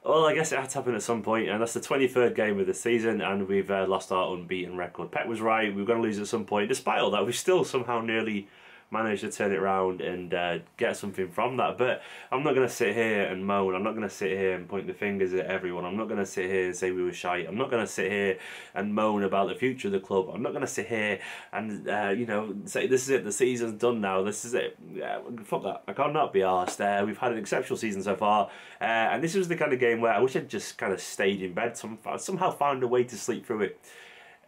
Well, I guess it had to happen at some point, and that's the 23rd game of the season, and we've lost our unbeaten record. Pep was right, we were going to lose at some point. Despite all that, we still somehow nearly managed to turn it around and get something from that. But I'm not going to sit here and moan. I'm not going to sit here and point the fingers at everyone. I'm not going to sit here and say we were shite. I'm not going to sit here and moan about the future of the club. I'm not going to sit here and, you know, say this is it, the season's done now, this is it. Fuck that. I cannot be arsed. We've had an exceptional season so far, and this was the kind of game where I wish I'd just kind of stayed in bed, somehow found a way to sleep through it.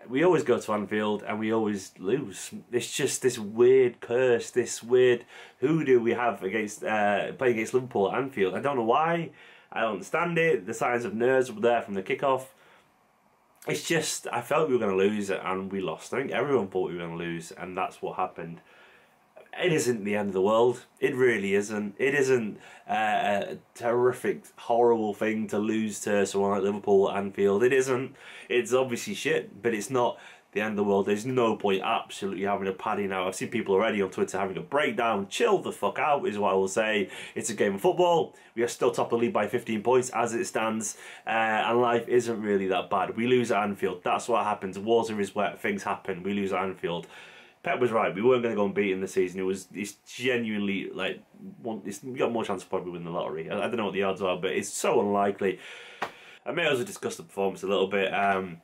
We always go to Anfield and we always lose. It's just this weird curse, this weird hoodoo we have against playing against Liverpool at Anfield. I don't know why. I don't understand it. The signs of nerves were there from the kickoff. It's just, I felt we were going to lose and we lost. I think everyone thought we were going to lose, and that's what happened. It isn't the end of the world. It really isn't. It isn't a terrific, horrible thing to lose to someone like Liverpool at Anfield. It isn't. It's obviously shit, but it's not the end of the world. There's no point absolutely having a paddy now. I've seen people already on Twitter having a breakdown. Chill the fuck out is what I will say. It's a game of football. We are still top of the league by 15 points as it stands, and life isn't really that bad. We lose at Anfield. That's what happens. Water is wet. Things happen. We lose at Anfield. Pep was right. We weren't going to go unbeaten this season. It's genuinely like we got more chance to probably win the lottery. I don't know what the odds are, but it's so unlikely. I may also discuss the performance a little bit. I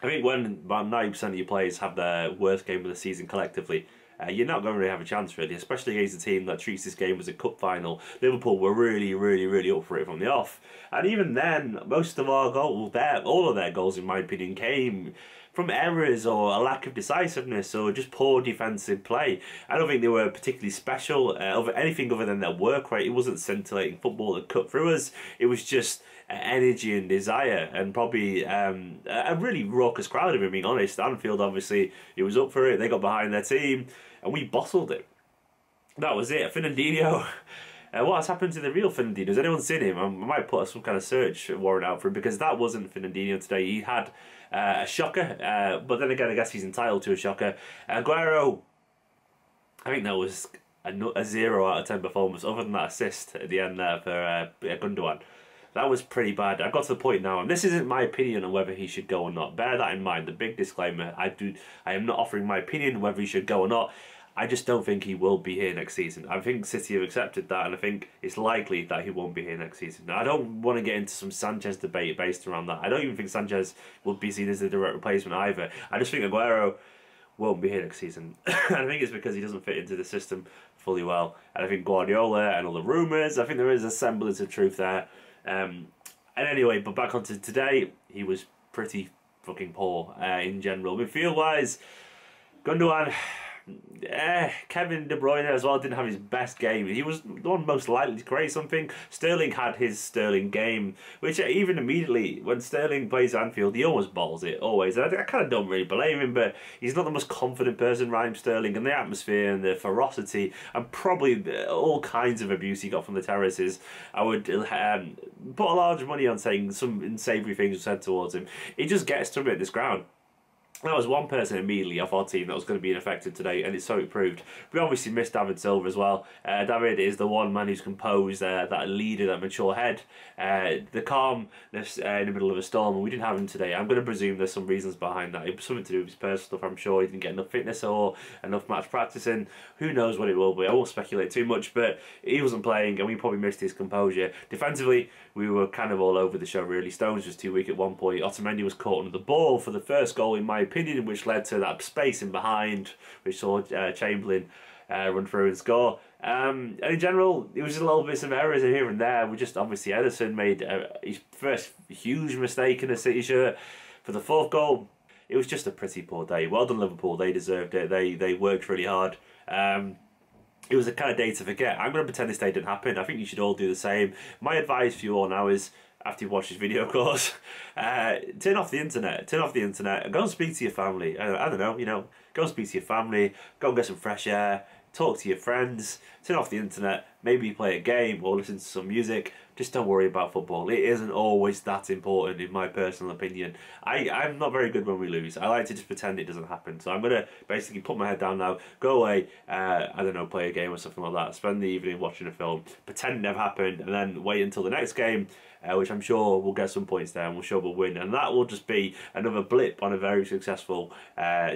think when about 90% of your players have their worst game of the season collectively, you're not going to really have a chance really, especially against a team that treats this game as a cup final. Liverpool were really up for it from the off, and even then, most of our goals, all of their goals, in my opinion, came from errors or a lack of decisiveness or just poor defensive play. I don't think they were particularly special, anything other than their work rate. It wasn't scintillating football that cut through us. It was just energy and desire, and probably a really raucous crowd, if I'm being honest. Anfield, obviously, it was up for it. They got behind their team, and we bottled it. That was it. Fernandinho. What has happened to the real Fernandinho? Has anyone seen him? I might put some kind of search warrant out for him, because that wasn't Fernandinho today. He had a shocker, but then again, I guess he's entitled to a shocker. Aguero, I think that was a 0 out of 10 performance, other than that assist at the end there for Gundogan. That was pretty bad. I've got to the point now, and this isn't my opinion on whether he should go or not. Bear that in mind, the big disclaimer. I am not offering my opinion on whether he should go or not. I just don't think he will be here next season. I think City have accepted that, and I think it's likely that he won't be here next season. Now, I don't want to get into some Sanchez debate based around that. I don't even think Sanchez will be seen as a direct replacement either. I just think Aguero won't be here next season. And I think it's because he doesn't fit into the system fully well. And I think Guardiola and all the rumours, I think there is a semblance of truth there. And anyway, but back onto today, he was pretty fucking poor in general. Midfield-wise, Gundogan, Kevin De Bruyne as well didn't have his best game. He was the one most likely to create something. Sterling had his Sterling game, which even immediately, when Sterling plays Anfield, he almost balls it, always. I kind of don't really blame him, but he's not the most confident person, Raheem Sterling, and the atmosphere and the ferocity and probably all kinds of abuse he got from the terraces. I would put a large money on saying some unsavoury things were said towards him. He just gets to him at this ground. There was one person immediately off our team that was going to be ineffective today, and so it proved. We obviously missed David Silva as well. David is the one man who's composed, that leader, that mature head, the calmness in the middle of a storm, and we didn't have him today. I'm going to presume there's some reasons behind that. It was something to do with his personal stuff, I'm sure. He didn't get enough fitness or enough match practicing. Who knows what it will be. I won't speculate too much, but he wasn't playing, and we probably missed his composure. Defensively, we were kind of all over the show, really. Stones was too weak at one point. Otamendi was caught under the ball for the first goal, in my opinion, which led to that space in behind, which saw Chamberlain run through and score. And in general, it was just a little bits of errors here and there. We just, obviously, Ederson made his first huge mistake in a City shirt for the fourth goal. It was just a pretty poor day. Well done, Liverpool. They deserved it. They worked really hard. It was a kind of day to forget. I'm going to pretend this day didn't happen. I think you should all do the same. My advice for you all now is, after you watch this video, of course, turn off the internet. Turn off the internet and go and speak to your family. I don't know, go and speak to your family, go and get some fresh air, talk to your friends, turn off the internet, maybe play a game or listen to some music. Just don't worry about football. It isn't always that important, in my personal opinion. I'm not very good when we lose. I like to just pretend it doesn't happen. So I'm going to basically put my head down now, go away, I don't know, play a game or something like that, spend the evening watching a film, pretend it never happened, and then wait until the next game, which I'm sure we'll get some points there and we're sure we'll win. And that will just be another blip on a very successful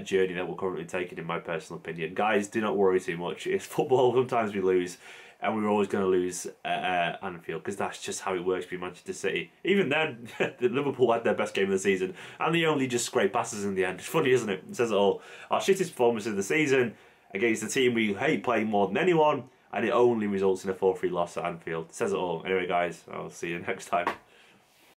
journey that we're currently taking, in my personal opinion. Guys, do not worry too much. It's football. Sometimes we lose. And we were always going to lose at Anfield, because that's just how it works for Manchester City. Even then, Liverpool had their best game of the season, and they only just scraped passes in the end. It's funny, isn't it? It says it all. Our shittest performance of the season against the team we hate playing more than anyone, and it only results in a 4-3 loss at Anfield. It says it all. Anyway, guys, I'll see you next time.